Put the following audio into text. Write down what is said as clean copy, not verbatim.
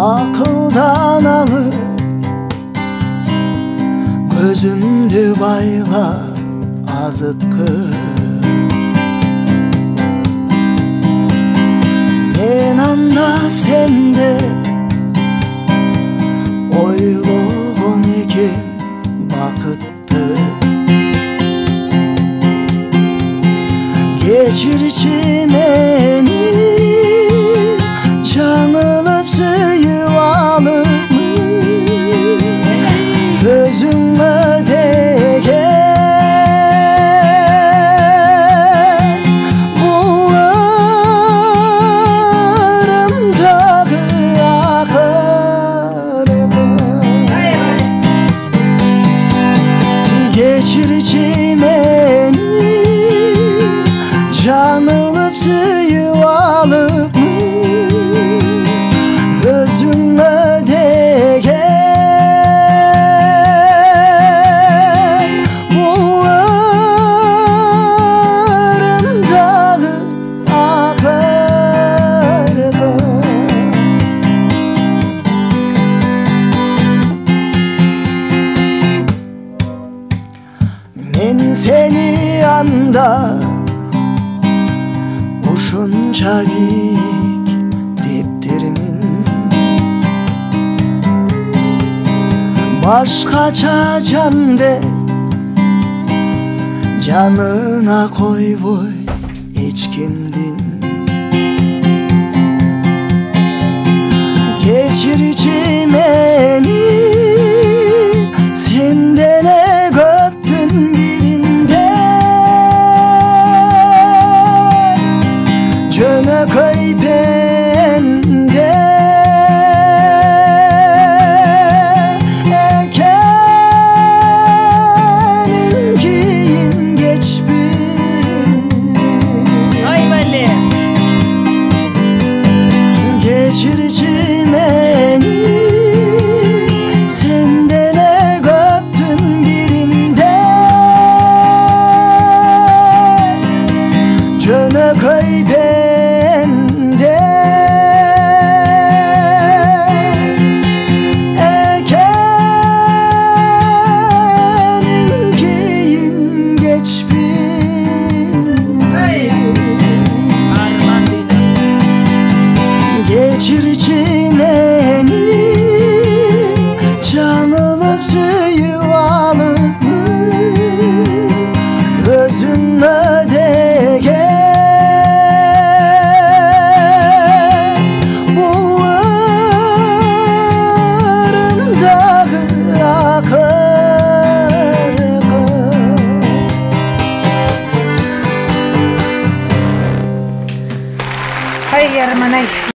Akıldan alıp gözümdü bayla azıtkı. Men anda sende ойлогон экем бакытты. Кечирчи мени жаңылып сүйүп алып өзүңө деген буларымдагы акыркы. Кечирчи мени жаңылып сүйүп алып өзүңө деген буларымдагы акыркы. Мен сени анда ушунча бийик дептермин, башкача жан деп жанына койбой эч кимдин. Кечирчи мени сенден эле көптүн биринде жөнөкөй пенде экенин кийин кеч билдим. Кечирчи мени сенден эле көптүн биринде жөнөкөй пенде экенин кийин кеч билдим. Кечирчи мени жаңылып сүйүп алып өзүңө деген буларымдагы акыркы. Ай, ярман, ай.